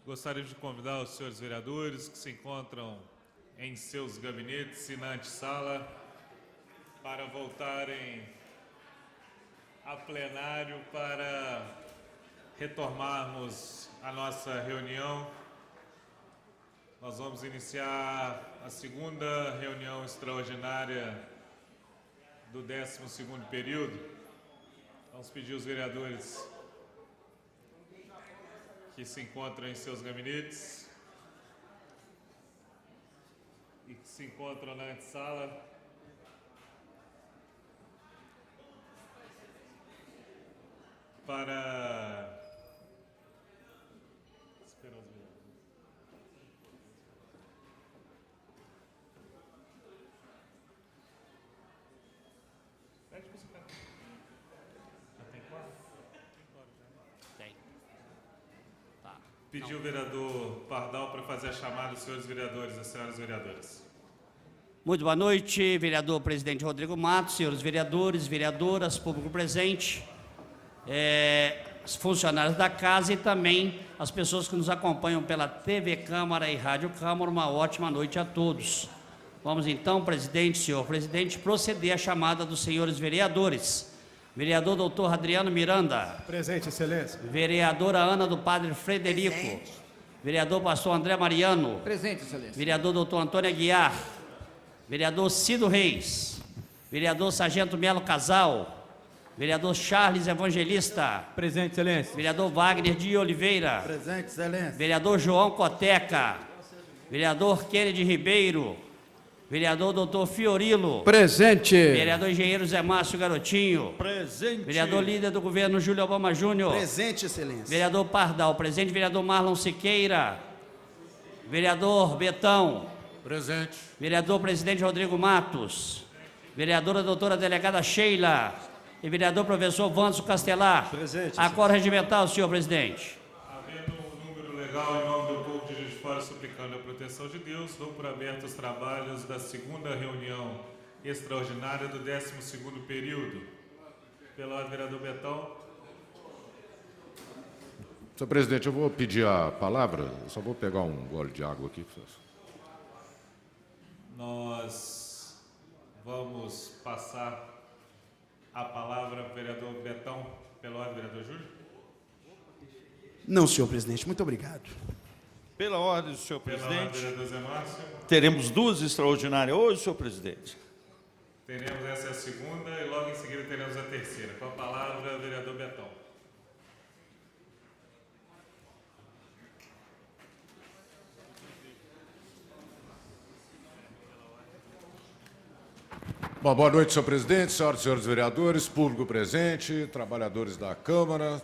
Gostaria de convidar os senhores vereadores que se encontram em seus gabinetes e na antessala para voltarem a plenário para retomarmos a nossa reunião. Nós vamos iniciar a segunda reunião extraordinária do 12º período. Vamos pedir aos vereadores que se encontram em seus gabinetes e que se encontram na antessala para esperar os vereadores. Pede para você ficar. Já tem quatro? Tem. Tá. Pedir o vereador Pardal para fazer a chamada dos senhores vereadores e senhoras vereadoras. Muito boa noite, vereador presidente Rodrigo Matos, senhores vereadores, vereadoras, público presente, os funcionários da casa e também as pessoas que nos acompanham pela TV Câmara e Rádio Câmara. Uma ótima noite a todos. Vamos então, presidente, senhor presidente, proceder à chamada dos senhores vereadores. Vereador doutor Adriano Miranda. Presente, excelência. Vereadora Ana do Padre Frederico. Presente. Vereador pastor André Mariano. Presente, excelência. Vereador doutor Antônio Aguiar. Vereador Cido Reis. Vereador Sargento Melo Casal. Vereador Charles Evangelista. Presente, excelência. Vereador Wagner de Oliveira. Presente, excelência. Vereador João Coteca. Vereador Kennedy Ribeiro. Vereador doutor Fiorilo. Presente. Vereador engenheiro Zé Márcio Garotinho. Presente. Vereador líder do governo Júlio Obama Júnior. Presente, excelência. Vereador Pardal. Presente. Vereador Marlon Siqueira. Vereador Betão. Presente. Vereador presidente Rodrigo Matos. Vereadora doutora delegada Sheila. E vereador professor Vanso Castelar. Presente. Acordo regimental, senhor presidente. Havendo um número legal em nome do povo de Juiz de Fora suplicando a proteção de Deus, dou por aberto os trabalhos da segunda reunião extraordinária do 12º período. Pela ordem, vereador Betão. Senhor presidente, eu vou pedir a palavra, eu só vou pegar um gole de água aqui. Nós vamos passar a palavra ao vereador Betão. Pela ordem, vereador Júlio. Não, senhor presidente, muito obrigado. Pela ordem do senhor Pela ordem, presidente, vereador Zé Márcio. teremos duas extraordinárias hoje, senhor presidente. Teremos essa a segunda e logo em seguida teremos a terceira. Com a palavra, vereador Betão. Bom, boa noite, senhor presidente, senhoras e senhores vereadores, público presente, trabalhadores da Câmara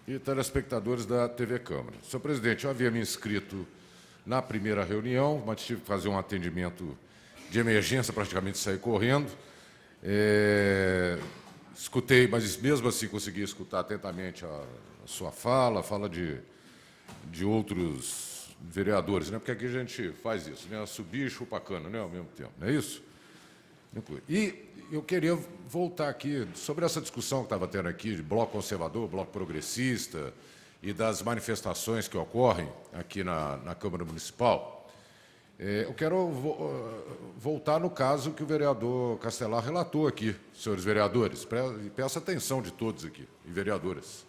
e telespectadores da TV Câmara. Senhor presidente, eu havia me inscrito na primeira reunião, mas tive que fazer um atendimento de emergência, praticamente saí correndo. Escutei, mas mesmo assim consegui escutar atentamente a sua fala, a fala de outros vereadores, né? Porque aqui a gente faz isso, né? Subir e chupar cana, né? Ao mesmo tempo, não é isso? E eu queria voltar aqui sobre essa discussão que estava tendo aqui de bloco conservador, bloco progressista e das manifestações que ocorrem aqui na Câmara Municipal. Eu quero voltar no caso que o vereador Castelar relatou aqui, senhores vereadores, e peço atenção de todos aqui, e vereadoras.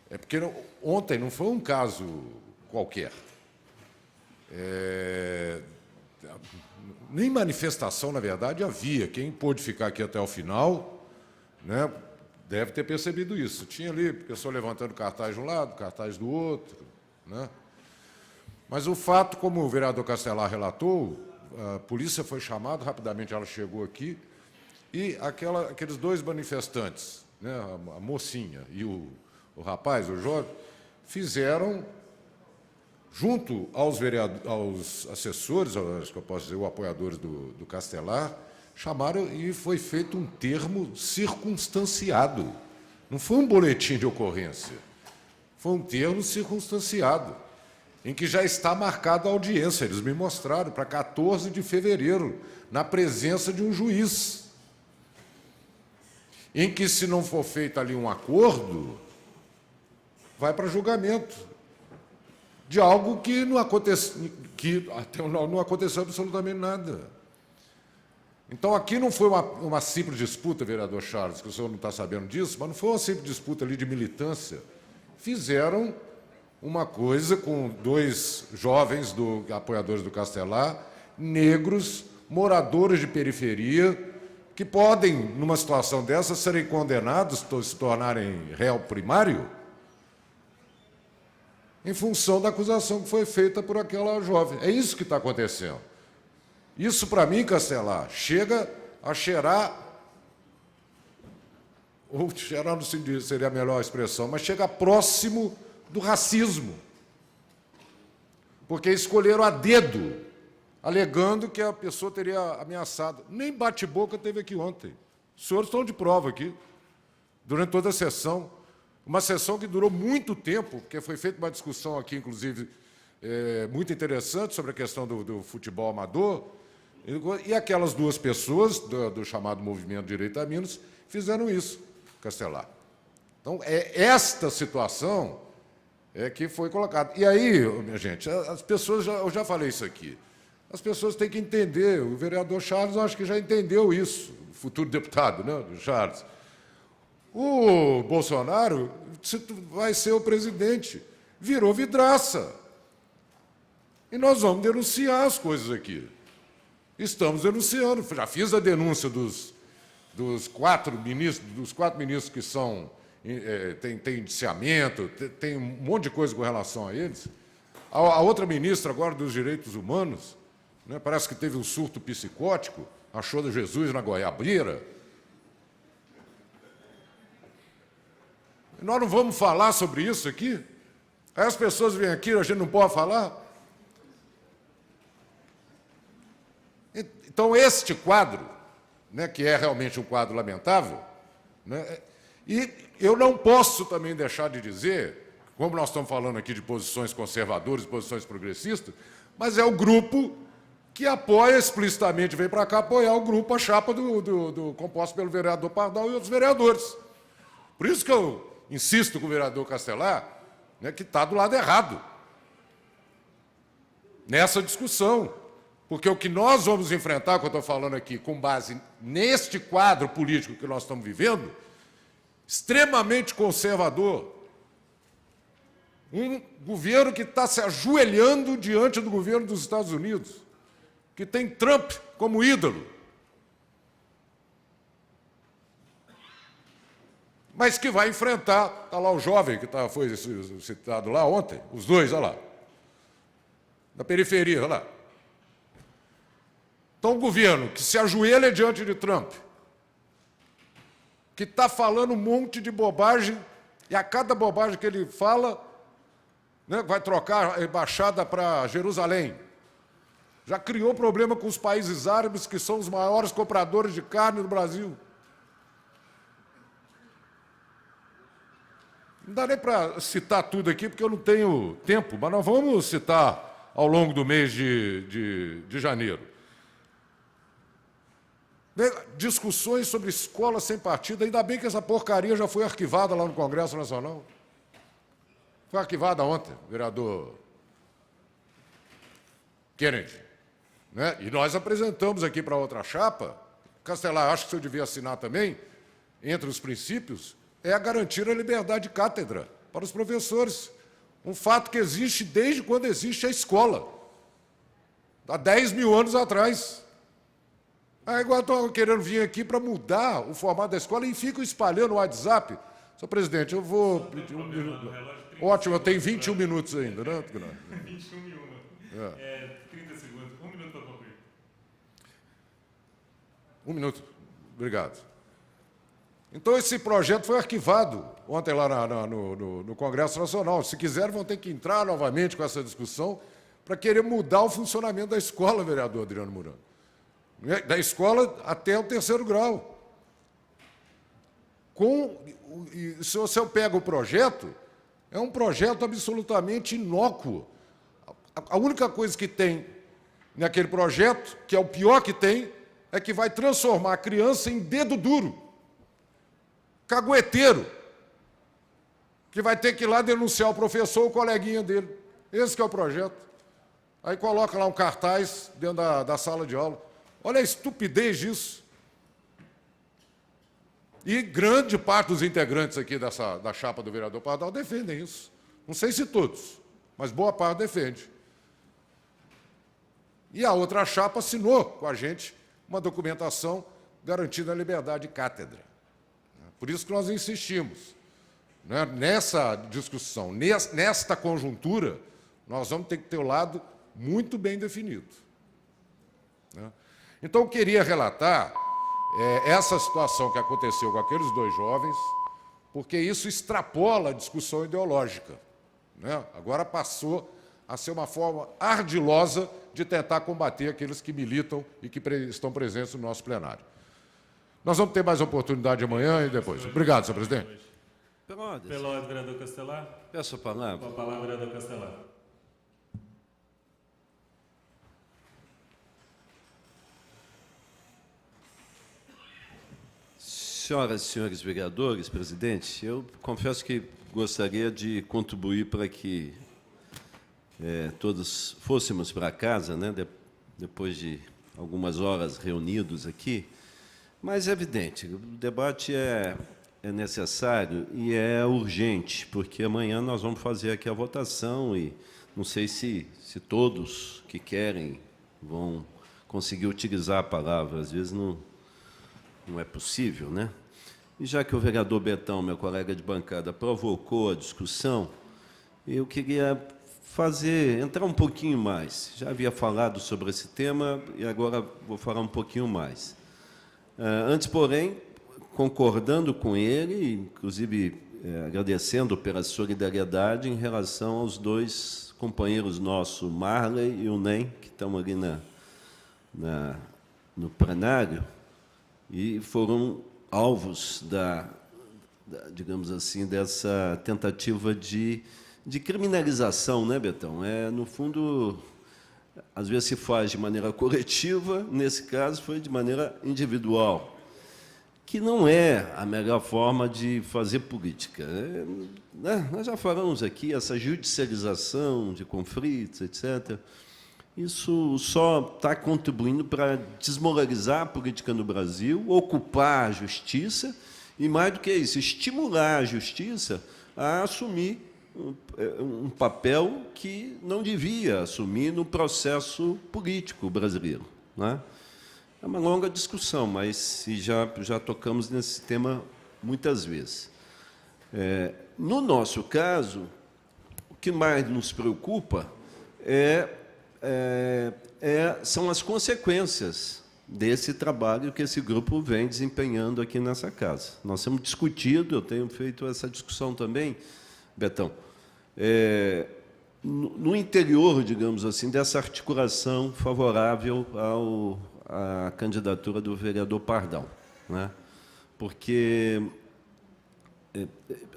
É porque ontem não foi um caso qualquer. Nem manifestação, na verdade, havia. Quem pôde ficar aqui até o final, né, deve ter percebido isso. Tinha ali pessoa levantando cartaz de um lado, cartaz do outro, né? Mas o fato, como o vereador Castelar relatou, a polícia foi chamada, rapidamente ela chegou aqui, e aqueles dois manifestantes, né, a mocinha e o rapaz, o jovem, fizeram, junto aos assessores, acho que eu posso dizer, os apoiadores do Castelar, chamaram e foi feito um termo circunstanciado. Não foi um boletim de ocorrência, foi um termo circunstanciado, em que já está marcada a audiência. Eles me mostraram para 14 de fevereiro, na presença de um juiz, em que, se não for feito ali um acordo, vai para julgamento. de algo que não aconteceu absolutamente nada. Então, aqui não foi uma simples disputa, vereador Charles, que o senhor não está sabendo disso, mas não foi uma simples disputa ali de militância. Fizeram uma coisa com 2 jovens apoiadores do Castelar, negros, moradores de periferia, que podem, numa situação dessa, serem condenados, se tornarem réu primário, em função da acusação que foi feita por aquela jovem. É isso que está acontecendo. Isso, para mim, Castelar, chega a cheirar, ou cheirar não seria a melhor expressão, mas chega próximo do racismo. Porque escolheram a dedo, alegando que a pessoa teria ameaçado. Nem bate-boca teve aqui ontem. Os senhores estão de prova aqui, durante toda a sessão. Uma sessão que durou muito tempo, porque foi feita uma discussão aqui, inclusive, muito interessante sobre a questão do futebol amador. E aquelas 2 pessoas do chamado Movimento Direito a Minas fizeram isso, Castelar. Então, esta situação que foi colocada. E aí, minha gente, as pessoas, eu já falei isso aqui, as pessoas têm que entender, o vereador Charles, eu acho que já entendeu isso, o futuro deputado, né, do Charles. O Bolsonaro vai ser o presidente, virou vidraça. E nós vamos denunciar as coisas aqui. Estamos denunciando, já fiz a denúncia dos 4 ministros que são, tem indiciamento, tem um monte de coisa com relação a eles. A outra ministra agora dos Direitos Humanos, né, parece que teve um surto psicótico, achou de Jesus na goiabeira. Nós não vamos falar sobre isso aqui? Aí as pessoas vêm aqui e a gente não pode falar? Então, este quadro, né, que é realmente um quadro lamentável, né, e eu não posso também deixar de dizer, como nós estamos falando aqui de posições conservadoras, posições progressistas, mas é o grupo que apoia explicitamente, vem para cá apoiar o grupo, a chapa composto pelo vereador Pardal e outros vereadores. Por isso que eu insisto com o vereador Castelar, né, que está do lado errado nessa discussão. Porque o que nós vamos enfrentar, que eu estou falando aqui, com base neste quadro político que nós estamos vivendo, extremamente conservador, um governo que está se ajoelhando diante do governo dos Estados Unidos, que tem Trump como ídolo, mas que vai enfrentar, está lá o jovem que foi citado lá ontem, os 2, olha lá, da periferia, olha lá. Então, um governo que se ajoelha diante de Trump, que está falando um monte de bobagem, e a cada bobagem que ele fala, né, vai trocar a embaixada para Jerusalém. Já criou problema com os países árabes, que são os maiores compradores de carne do Brasil. Não dá nem para citar tudo aqui, porque eu não tenho tempo, mas nós vamos citar ao longo do mês de janeiro. Discussões sobre escola sem partido, ainda bem que essa porcaria já foi arquivada lá no Congresso Nacional. Foi arquivada ontem, vereador Kennedy. Né? E nós apresentamos aqui para outra chapa, Castelar, acho que o senhor devia assinar também, entre os princípios, é a garantir a liberdade de cátedra para os professores. Um fato que existe desde quando existe a escola, há 10 mil anos atrás. Agora estão querendo vir aqui para mudar o formato da escola e ficam espalhando no WhatsApp. Senhor presidente, eu vou pedir um minuto. Ótimo, eu tenho 21 minutos ainda, né? 21 e 30 segundos. 1 minuto para concluir. 1 minuto. Obrigado. Então, esse projeto foi arquivado ontem lá no Congresso Nacional. Se quiserem, vão ter que entrar novamente com essa discussão para querer mudar o funcionamento da escola, vereador Adriano Murano. Da escola até o 3º grau. Se você pega o projeto, é um projeto absolutamente inócuo. A única coisa que tem naquele projeto, que é o pior que tem, é que vai transformar a criança em dedo duro, cagueteiro, que vai ter que ir lá denunciar o professor ou o coleguinha dele. Esse que é o projeto. Aí coloca lá um cartaz dentro da sala de aula. Olha a estupidez disso. E grande parte dos integrantes aqui da chapa do vereador Pardal defendem isso. Não sei se todos, mas boa parte defende. E a outra chapa assinou com a gente uma documentação garantindo a liberdade de cátedra. Por isso que nós insistimos. Né? Nessa discussão, nesta conjuntura, nós vamos ter que ter o lado muito bem definido. Né? Então, eu queria relatar essa situação que aconteceu com aqueles dois jovens, porque isso extrapola a discussão ideológica. Né? Agora passou a ser uma forma ardilosa de tentar combater aqueles que militam e que estão presentes no nosso plenário. Nós vamos ter mais oportunidade amanhã e depois. Obrigado, senhor presidente. Pelotas. Pelotas, vereador Castelar. Peço a palavra. Com a palavra, vereador Castelar. Senhoras e senhores vereadores, presidente, eu confesso que gostaria de contribuir para que todos fôssemos para casa, né, depois de algumas horas reunidos aqui, mas é evidente, o debate é necessário e é urgente, porque amanhã nós vamos fazer aqui a votação e não sei se todos que querem vão conseguir utilizar a palavra, às vezes não é possível, né? E já que o vereador Betão, meu colega de bancada, provocou a discussão, eu queria entrar um pouquinho mais. Já havia falado sobre esse tema e agora vou falar um pouquinho mais. Antes, porém, concordando com ele, inclusive agradecendo pela solidariedade em relação aos dois companheiros nossos, Marley e o Nem, que estão ali no plenário, e foram alvos digamos assim, dessa tentativa de criminalização, né, Betão? No fundo, às vezes se faz de maneira coletiva, nesse caso foi de maneira individual, que não é a melhor forma de fazer política. Nós já falamos aqui, essa judicialização de conflitos, etc., isso só está contribuindo para desmoralizar a política no Brasil, ocupar a justiça e, mais do que isso, estimular a justiça a assumir um papel que não devia assumir no processo político brasileiro. Né? É uma longa discussão, mas já tocamos nesse tema muitas vezes. No nosso caso, o que mais nos preocupa são as consequências desse trabalho que esse grupo vem desempenhando aqui nessa casa. Nós temos discutido, eu tenho feito essa discussão também, Betão, no interior, digamos assim, dessa articulação favorável à candidatura do vereador Pardal. Né? Porque,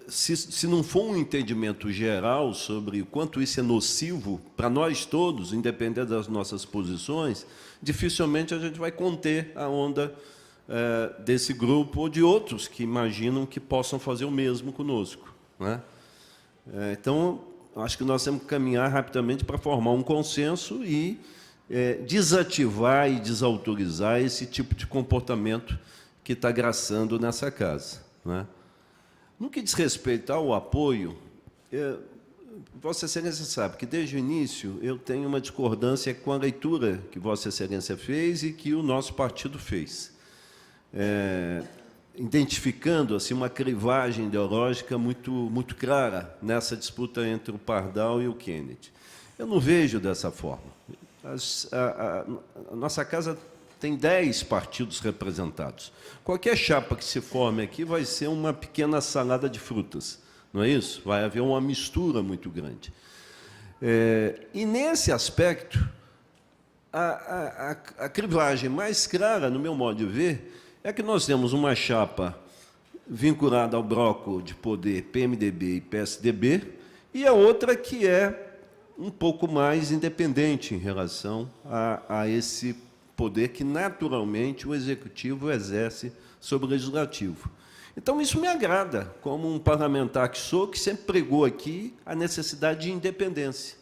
se não for um entendimento geral sobre o quanto isso é nocivo para nós todos, independente das nossas posições, dificilmente a gente vai conter a onda desse grupo ou de outros que imaginam que possam fazer o mesmo conosco. Né? Então, acho que nós temos que caminhar rapidamente para formar um consenso e desativar e desautorizar esse tipo de comportamento que está graçando nessa casa. Né? No que diz respeito ao apoio, Vossa Excelência sabe que, desde o início, eu tenho uma discordância com a leitura que Vossa Excelência fez e que o nosso partido fez, identificando assim, uma clivagem ideológica muito clara nessa disputa entre o Pardal e o Kennedy. Eu não vejo dessa forma. A nossa casa tem 10 partidos representados. Qualquer chapa que se forme aqui vai ser uma pequena salada de frutas, não é isso? Vai haver uma mistura muito grande. E, nesse aspecto, a clivagem mais clara, no meu modo de ver, é que nós temos uma chapa vinculada ao bloco de poder PMDB e PSDB, e a outra que é um pouco mais independente em relação a esse poder que, naturalmente, o Executivo exerce sobre o Legislativo. Então, isso me agrada, como um parlamentar que sou, que sempre pregou aqui a necessidade de independência.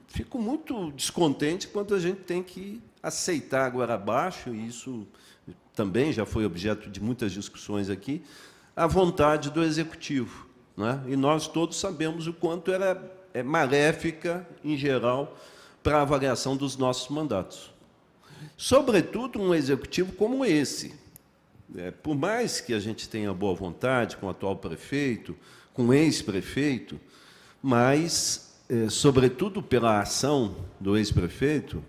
fico muito descontente quando a gente tem que aceitar agora abaixo, e isso também já foi objeto de muitas discussões aqui, a vontade do Executivo, né? E nós todos sabemos o quanto ela é maléfica, em geral, para a avaliação dos nossos mandatos. Sobretudo um Executivo como esse. Por mais que a gente tenha boa vontade com o atual prefeito, com o ex-prefeito, mas, sobretudo pela ação do ex-prefeito,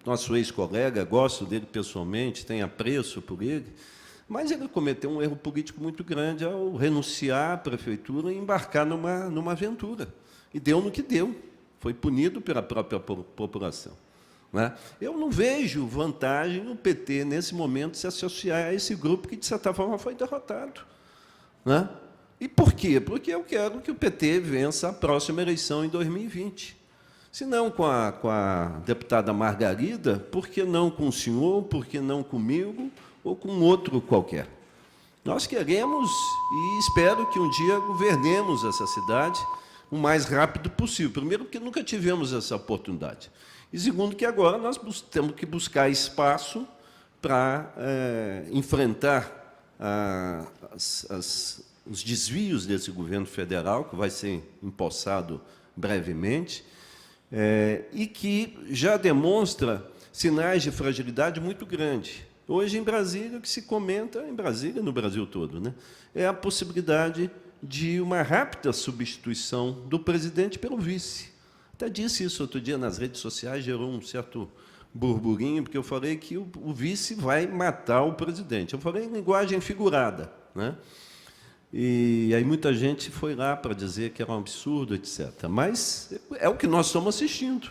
nosso ex-colega, gosto dele pessoalmente, tenho apreço por ele, mas ele cometeu um erro político muito grande ao renunciar à prefeitura e embarcar numa aventura. E deu no que deu. Foi punido pela própria população, né? Eu não vejo vantagem no PT, nesse momento, se associar a esse grupo que, de certa forma, foi derrotado, né? E por quê? Porque eu quero que o PT vença a próxima eleição em 2020. Se não com a deputada Margarida, por que não com o senhor, por que não comigo ou com outro qualquer? Nós queremos e espero que um dia governemos essa cidade o mais rápido possível. Primeiro, porque nunca tivemos essa oportunidade. E segundo, que agora nós temos que buscar espaço para enfrentar os desvios desse governo federal, que vai ser empossado brevemente, e que já demonstra sinais de fragilidade muito grande. Hoje, em Brasília, o que se comenta, em Brasília, no Brasil todo, né, é a possibilidade de uma rápida substituição do presidente pelo vice. Até disse isso outro dia nas redes sociais, gerou um certo burburinho, porque eu falei que o vice vai matar o presidente. Eu falei em linguagem figurada, né? E aí muita gente foi lá para dizer que era um absurdo, etc. Mas é o que nós estamos assistindo.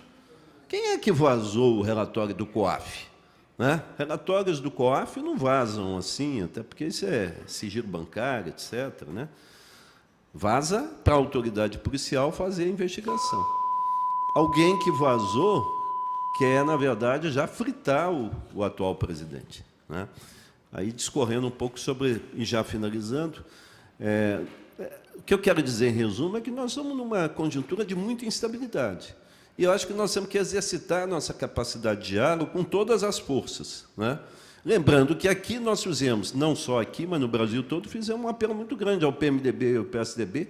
Quem é que vazou o relatório do COAF? Né? Relatórios do COAF não vazam assim, até porque isso é sigilo bancário, etc., né? Vaza para a autoridade policial fazer a investigação. Alguém que vazou quer, na verdade, já fritar o atual presidente, né? Aí, discorrendo um pouco sobre, e já finalizando, o que eu quero dizer, em resumo, é que nós estamos numa conjuntura de muita instabilidade. E eu acho que nós temos que exercitar a nossa capacidade de diálogo com todas as forças, né? Lembrando que aqui nós fizemos, não só aqui, mas no Brasil todo, fizemos um apelo muito grande ao PMDB e ao PSDB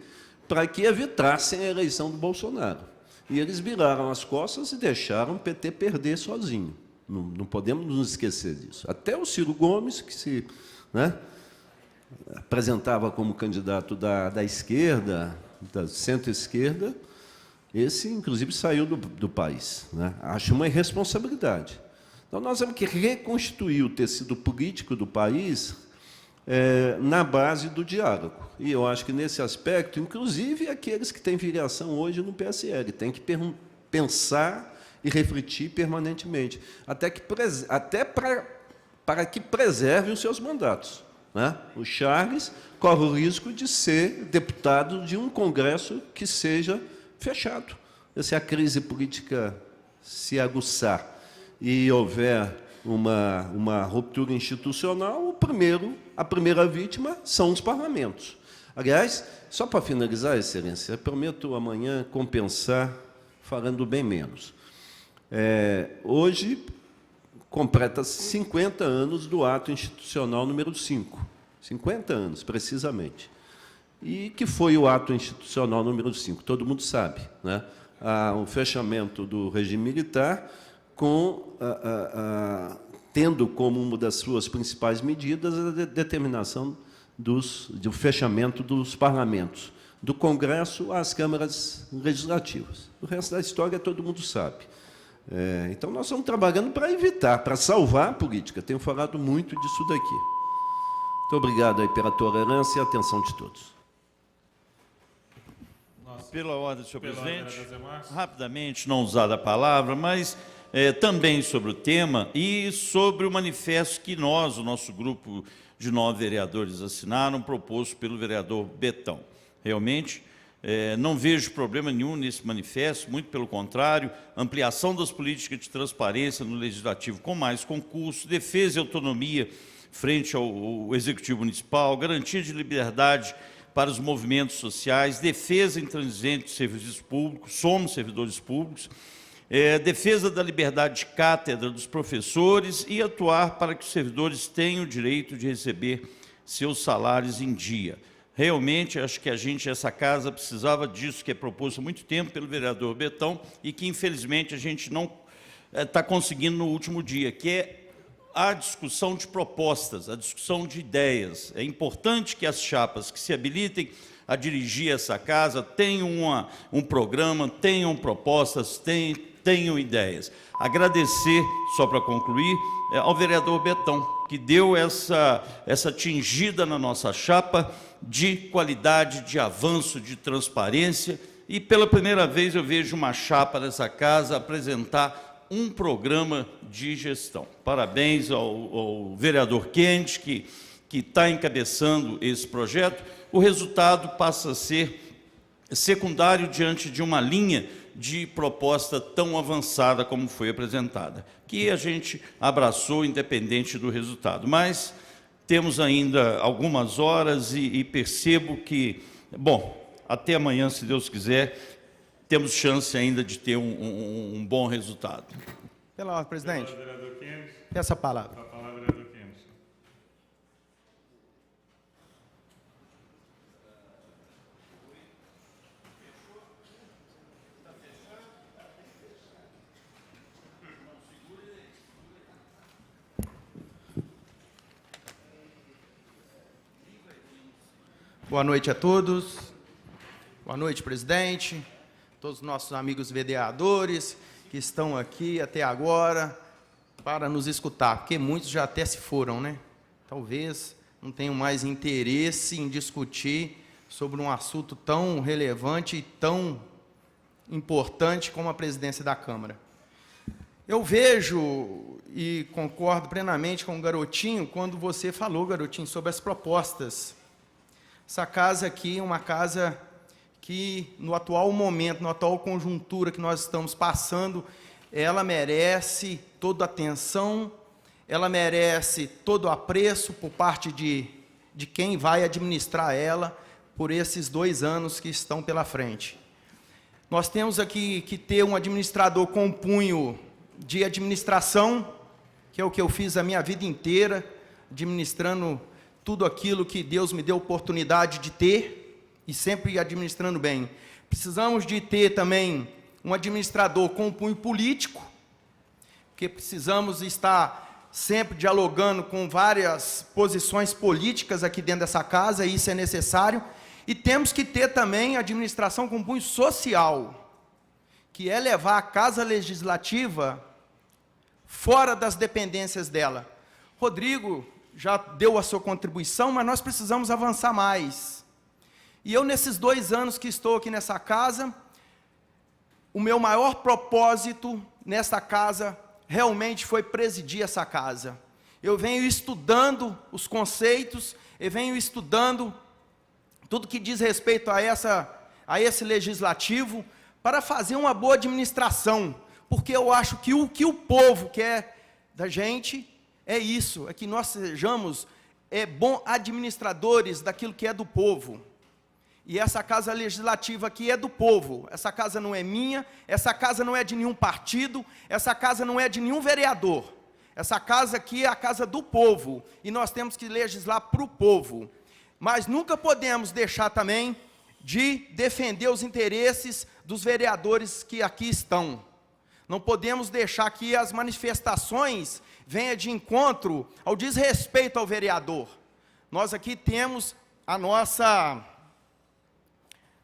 para que evitassem a eleição do Bolsonaro. E eles viraram as costas e deixaram o PT perder sozinho. Não podemos nos esquecer disso. Até o Ciro Gomes, que se, né, apresentava como candidato da esquerda, da centro-esquerda, esse, inclusive, saiu do país, né? Acho uma irresponsabilidade. Então, nós temos que reconstituir o tecido político do país na base do diálogo. E eu acho que, nesse aspecto, inclusive aqueles que têm filiação hoje no PSL, têm que pensar e refletir permanentemente, até para que preservem os seus mandatos, né? O Charles corre o risco de ser deputado de um Congresso que seja fechado. Se a crise política se aguçar e houver uma ruptura institucional, a primeira vítima são os parlamentos. Aliás, só para finalizar, Excelência, eu prometo amanhã compensar falando bem menos. Hoje completa 50 anos do ato institucional número 5. 50 anos, precisamente. E que foi o ato institucional número 5? Todo mundo sabe, né? O fechamento do regime militar, tendo como uma das suas principais medidas a determinação do fechamento dos parlamentos, do Congresso às câmaras legislativas. O resto da história todo mundo sabe. Então, nós estamos trabalhando para evitar, para salvar a política. Tenho falado muito disso daqui. Muito obrigado aí pela tolerância e atenção de todos. Pela ordem, senhor presidente, ordem, rapidamente, não usar a palavra, mas também sobre o tema e sobre o manifesto que nós, o nosso grupo de 9 vereadores assinaram, proposto pelo vereador Betão. Realmente, não vejo problema nenhum nesse manifesto, muito pelo contrário, ampliação das políticas de transparência no Legislativo com mais concurso, defesa e autonomia frente ao Executivo Municipal, garantia de liberdade para os movimentos sociais, defesa intransigente dos serviços públicos, somos servidores públicos, defesa da liberdade de cátedra dos professores e atuar para que os servidores tenham o direito de receber seus salários em dia. Realmente, acho que essa casa precisava disso, que é proposto há muito tempo pelo vereador Betão e que, infelizmente, a gente não está conseguindo no último dia, que é a discussão de propostas, a discussão de ideias. É importante que as chapas que se habilitem a dirigir essa casa tenham um programa, tenham propostas, tenham ideias. Agradecer, só para concluir, ao vereador Betão, que deu essa tingida na nossa chapa de qualidade, de avanço, de transparência, e pela primeira vez eu vejo uma chapa nessa casa apresentar um programa de gestão. Parabéns ao vereador Kennedy, que está encabeçando esse projeto. O resultado passa a ser secundário diante de uma linha de proposta tão avançada como foi apresentada, que a gente abraçou independente do resultado. Mas temos ainda algumas horas e percebo que, bom, até amanhã, se Deus quiser, temos chance ainda de ter um bom resultado. Pela ordem, presidente. Vereador Kennedy. Essa palavra. Com a palavra, vereador Kennedy. Boa noite a todos. Boa noite, presidente. Todos os nossos amigos vereadores que estão aqui até agora para nos escutar, porque muitos já até se foram, né? Talvez não tenham mais interesse em discutir sobre um assunto tão relevante e tão importante como a presidência da Câmara. Eu vejo e concordo plenamente com o Garotinho quando você falou, Garotinho, sobre as propostas. Essa casa aqui é uma casa que, no atual momento, na atual conjuntura que nós estamos passando, ela merece toda a atenção, ela merece todo o apreço por parte de quem vai administrar ela por esses 2 anos que estão pela frente. Nós temos aqui que ter um administrador com punho de administração, que é o que eu fiz a minha vida inteira, administrando tudo aquilo que Deus me deu oportunidade de ter, e sempre administrando bem. Precisamos de ter também um administrador com punho político, porque precisamos estar sempre dialogando com várias posições políticas aqui dentro dessa casa, e isso é necessário. E temos que ter também administração com punho social, que é levar a Casa Legislativa fora das dependências dela. Rodrigo já deu a sua contribuição, mas nós precisamos avançar mais. E eu, nesses 2 anos que estou aqui nessa casa, o meu maior propósito nessa casa realmente foi presidir essa casa. Eu venho estudando os conceitos, eu venho estudando tudo que diz respeito a esse legislativo, para fazer uma boa administração, porque eu acho que o que o povo quer da gente é isso, é que nós sejamos bons administradores daquilo que é do povo. E essa casa legislativa aqui é do povo, essa casa não é minha, essa casa não é de nenhum partido, essa casa não é de nenhum vereador, essa casa aqui é a casa do povo, e nós temos que legislar para o povo, mas nunca podemos deixar também de defender os interesses dos vereadores que aqui estão. Não podemos deixar que as manifestações venham de encontro ao desrespeito ao vereador. Nós aqui temos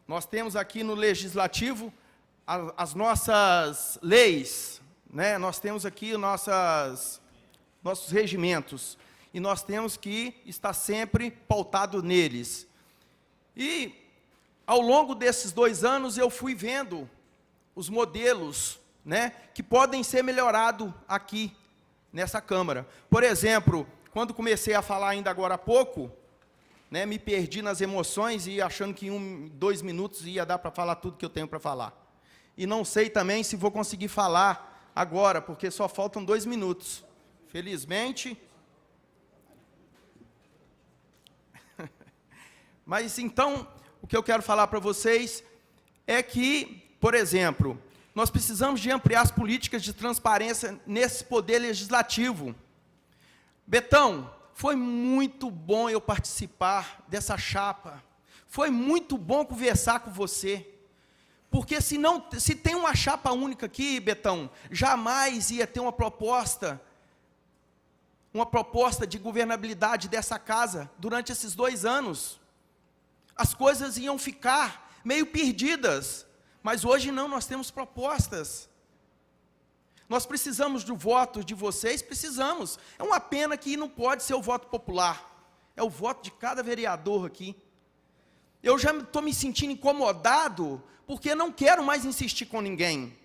Nós temos aqui no Legislativo as nossas leis, né? Nós temos aqui nossos regimentos, e nós temos que estar sempre pautado neles. E, ao longo desses 2 anos, eu fui vendo os modelos, né, que podem ser melhorados aqui, nessa Câmara. Por exemplo, quando comecei a falar ainda agora há pouco, né, me perdi nas emoções e achando que em 2 minutos ia dar para falar tudo que eu tenho para falar. E não sei também se vou conseguir falar agora, porque só faltam 2 minutos. Felizmente, Mas, então, o que eu quero falar para vocês é que, por exemplo, nós precisamos de ampliar as políticas de transparência nesse poder legislativo. Betão, foi muito bom eu participar dessa chapa. Foi muito bom conversar com você. Porque se tem uma chapa única aqui, Betão, jamais ia ter uma proposta de governabilidade dessa casa durante esses 2 anos. As coisas iam ficar meio perdidas, mas hoje não, nós temos propostas. Nós precisamos do voto de vocês, precisamos. É uma pena que não pode ser o voto popular, é o voto de cada vereador aqui. Eu já estou me sentindo incomodado, porque não quero mais insistir com ninguém.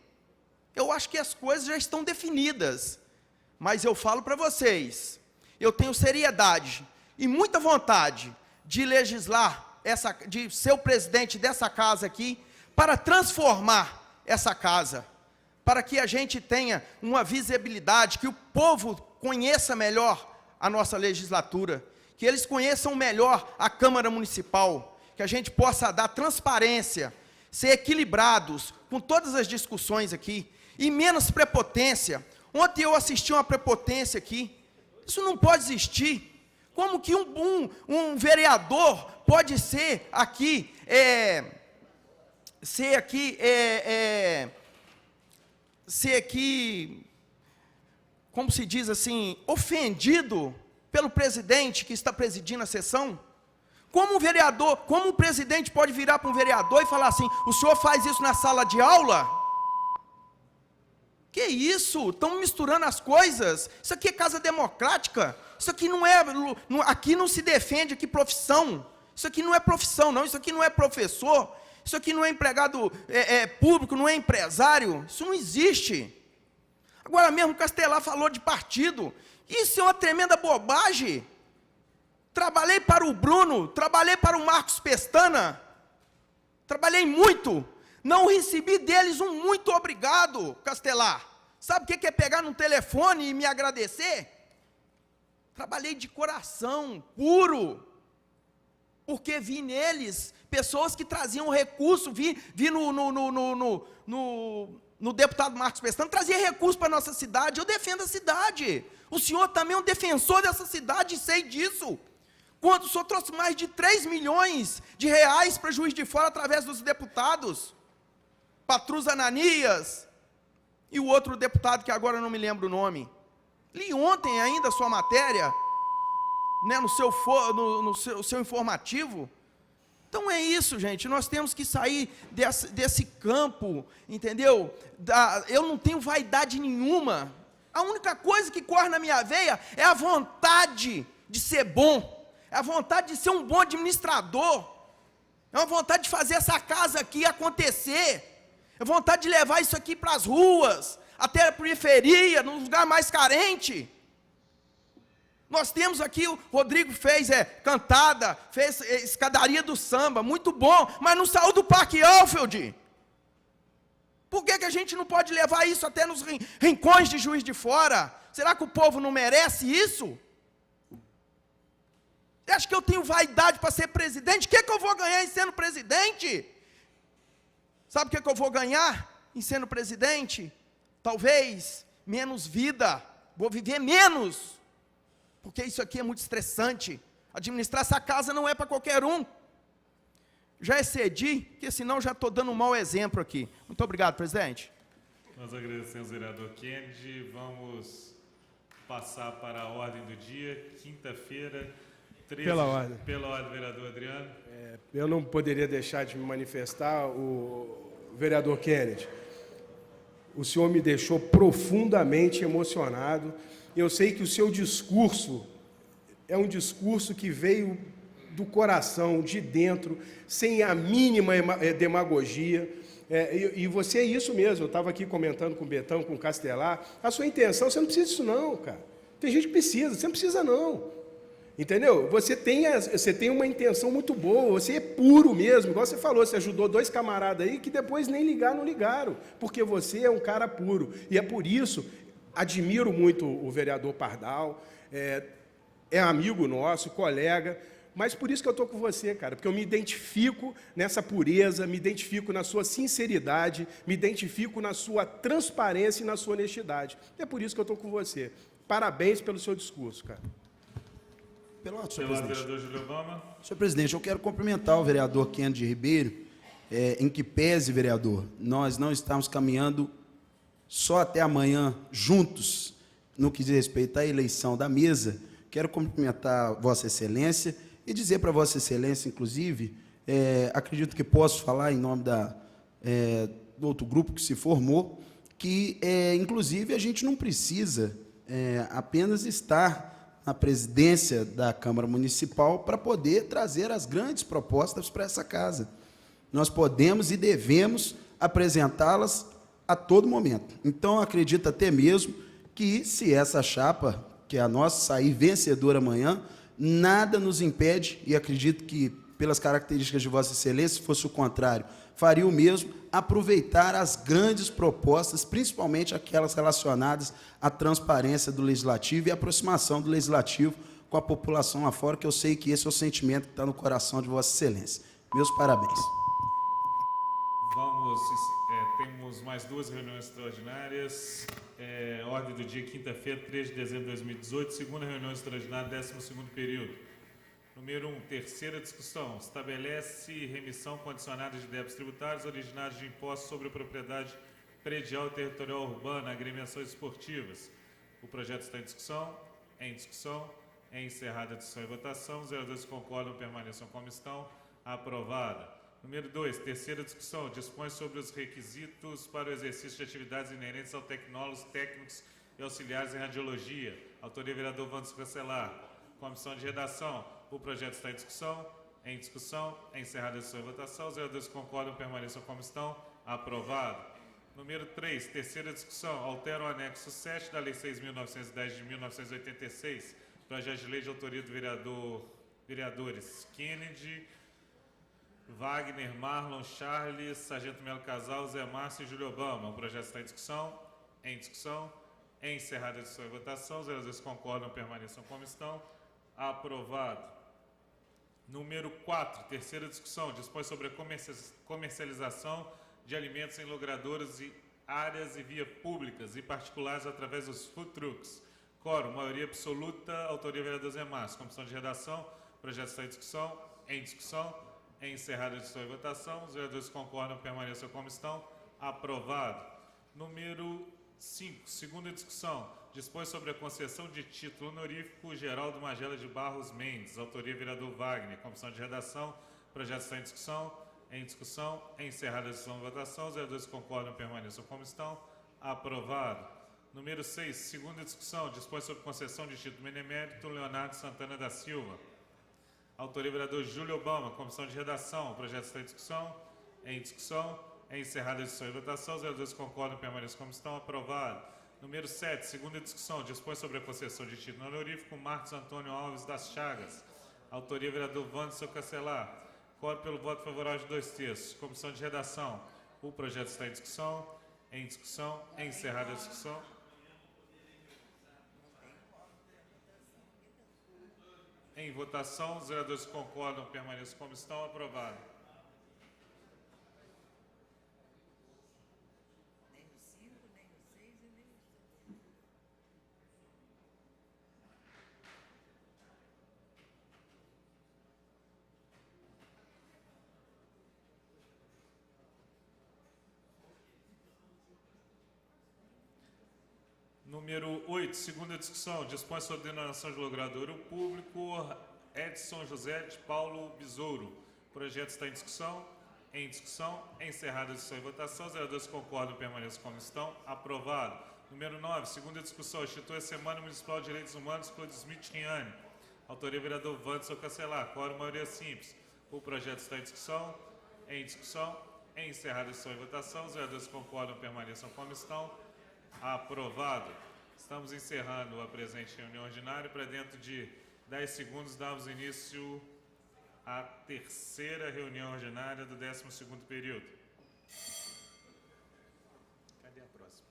Eu acho que as coisas já estão definidas, mas eu falo para vocês, eu tenho seriedade e muita vontade de legislar, de ser o presidente dessa casa aqui, para transformar essa casa, para que a gente tenha uma visibilidade, que o povo conheça melhor a nossa legislatura, que eles conheçam melhor a Câmara Municipal, que a gente possa dar transparência, ser equilibrados com todas as discussões aqui, e menos prepotência. Ontem eu assisti uma prepotência aqui, isso não pode existir. Como que um vereador pode ser aqui, como se diz assim, ofendido pelo presidente que está presidindo a sessão? Como um presidente pode virar para um vereador e falar assim, o senhor faz isso na sala de aula? Que isso? Estão misturando as coisas. Isso aqui é casa democrática. Isso aqui aqui não se defende aqui profissão. Isso aqui não é profissão, não. Isso aqui não é professor. Isso aqui não é empregado público, não é empresário. Isso não existe. Agora mesmo Castelar falou de partido. Isso é uma tremenda bobagem. Trabalhei para o Bruno, trabalhei para o Marcos Pestana. Trabalhei muito. Não recebi deles um muito obrigado, Castelar. Sabe o que é pegar no telefone e me agradecer? Trabalhei de coração, puro. Porque vi neles pessoas que traziam recurso, vi no deputado Marcos Pestana, trazia recurso para a nossa cidade. Eu defendo a cidade. O senhor também é um defensor dessa cidade, sei disso. Quando o senhor trouxe mais de 3 milhões de reais para Juiz de Fora através dos deputados, Patrus Ananias, e o outro deputado que agora eu não me lembro o nome. Li ontem ainda a sua matéria, né, no seu informativo. Então é isso, gente, nós temos que sair desse campo, entendeu? Eu não tenho vaidade nenhuma. A única coisa que corre na minha veia é a vontade de ser bom, é a vontade de ser um bom administrador, é a vontade de fazer essa casa aqui acontecer, é a vontade de levar isso aqui para as ruas, até a periferia, no lugar mais carente. Nós temos aqui, o Rodrigo fez cantada, fez escadaria do samba, muito bom, mas não saiu do Parque Alfield. Por que a gente não pode levar isso até nos rincões de Juiz de Fora? Será que o povo não merece isso? Você acha que eu tenho vaidade para ser presidente? O que eu vou ganhar em sendo presidente? Sabe o que eu vou ganhar em sendo presidente? Talvez menos vida, vou viver menos, porque isso aqui é muito estressante. Administrar essa casa não é para qualquer um. Já excedi, porque senão já estou dando um mau exemplo aqui. Muito obrigado, presidente. Nós agradecemos, vereador Kennedy. Vamos passar para a ordem do dia, quinta-feira, 13... Pela ordem. Pela ordem, vereador Adriano. Eu não poderia deixar de me manifestar, o vereador Kennedy. O senhor me deixou profundamente emocionado. Eu sei que o seu discurso é um discurso que veio do coração, de dentro, sem a mínima demagogia. E você é isso mesmo. Eu estava aqui comentando com o Betão, com o Castelar. A sua intenção, você não precisa disso não, cara. Tem gente que precisa, você não precisa não. Entendeu? Você tem uma intenção muito boa, você é puro mesmo, igual você falou, você ajudou 2 camaradas aí que depois nem não ligaram, porque você é um cara puro. E é por isso, admiro muito o vereador Pardal, é amigo nosso, colega, Mas por isso que eu estou com você, cara, porque eu me identifico nessa pureza, me identifico na sua sinceridade, me identifico na sua transparência e na sua honestidade. É por isso que eu estou com você. Parabéns pelo seu discurso, cara. Senhor vereador Júlio Obama. Senhor presidente, eu quero cumprimentar o vereador Kennedy Ribeiro, em que pese, vereador, nós não estamos caminhando só até amanhã juntos, no que diz respeito à eleição da mesa. Quero cumprimentar Vossa Excelência e dizer para Vossa Excelência, inclusive, acredito que posso falar em nome do outro grupo que se formou, que, inclusive, a gente não precisa apenas estar na presidência da Câmara Municipal para poder trazer as grandes propostas para essa casa. Nós podemos e devemos apresentá-las a todo momento. Então, acredito até mesmo que, se essa chapa, que é a nossa, sair vencedora amanhã, nada nos impede, e acredito que, pelas características de Vossa Excelência, se fosse o contrário, faria o mesmo, aproveitar as grandes propostas, principalmente aquelas relacionadas à transparência do Legislativo e à aproximação do Legislativo com a população lá fora, que eu sei que esse é o sentimento que está no coração de Vossa Excelência. Meus parabéns. Temos mais 2 reuniões extraordinárias. Ordem do dia, quinta-feira, 3 de dezembro de 2018, segunda reunião extraordinária, 12º período. Número 1, terceira discussão. Estabelece remissão condicionada de débitos tributários originários de impostos sobre a propriedade predial e territorial urbana, agremiações esportivas. O projeto está em discussão. É encerrada a discussão e votação. Os vereadores concordam, permaneçam como estão. Aprovada. Número 2, terceira discussão. Dispõe sobre os requisitos para o exercício de atividades inerentes ao tecnólogos, técnicos e auxiliares em radiologia. Autoria, vereador Wanderson Cancelar. Comissão de redação. O projeto está em discussão. É encerrada a discussão e votação. Os vereadores concordam, permaneçam como estão. Aprovado. Número 3, terceira discussão. Altera o anexo 7 da Lei 6.910 de 1986. Projeto de lei de autoria do vereadores Kennedy, Wagner, Marlon, Charles, Sargento Melo Casal, Zé Márcio e Júlio Obama. O projeto está em discussão. É encerrada a discussão e votação. Os vereadores concordam, permaneçam como estão. Aprovado. Número 4, terceira discussão. Dispõe sobre a comercialização de alimentos em logradoras e áreas e vias públicas e particulares através dos food trucks. Quórum, maioria absoluta, autoria vereador Zé Márcio. Comissão de redação, projeto está em discussão. É encerrada a discussão e votação. Os vereadores concordam, permaneçam como estão. Aprovado. Número 5, segunda discussão. Dispõe sobre a concessão de título honorífico Geraldo Magela de Barros Mendes. Autoria vereador Wagner. Comissão de redação, projeto está em discussão. É encerrada a discussão e votação. Os vereadores concordam, permaneçam como estão. Aprovado. Número 6, segunda discussão. Dispõe sobre concessão de título benemérito Leonardo Santana da Silva. Autoria vereador Júlio Obama. Comissão de redação. O projeto está em discussão. É encerrada a discussão e votação. Os vereadores concordam, permaneçam como estão. Aprovado. Número 7, segunda discussão. Dispõe sobre a concessão de título honorífico Marcos Antônio Alves das Chagas. Autoria vereador Wanderson Cancelar. Quórum pelo voto favorável de 2/3. Comissão de redação. O projeto está em discussão. É encerrada a discussão. Em votação, os vereadores concordam, permaneçam como estão. Aprovado. Número 8, segunda discussão. Dispõe sobre a denominação de logradouro público Edson José de Paulo Besouro. O projeto está em discussão. É encerrada a discussão e votação. Os vereadores concordam, permaneçam como estão. Aprovado. Número 9, segunda discussão. Institui a Semana Municipal de Direitos Humanos Claude Smith Riane. Autoria vereador Wanderson Cancelar. Quórum maioria simples. O projeto está em discussão. É encerrada a discussão e votação. Os vereadores concordam, permaneçam como estão. Aprovado. Estamos encerrando a presente reunião ordinária. Para dentro de 10 segundos, damos início à terceira reunião ordinária do 12º período. Cadê a próxima?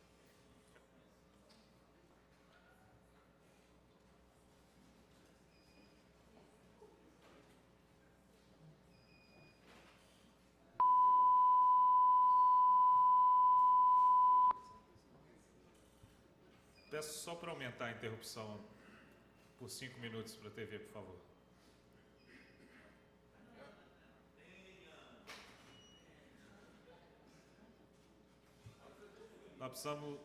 Peço só para aumentar a interrupção por 5 minutos para a TV, por favor. Nós precisamos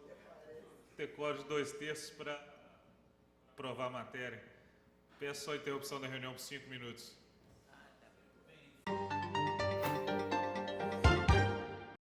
ter quórum de 2/3 para aprovar a matéria. Peço só a interrupção da reunião por 5 minutos.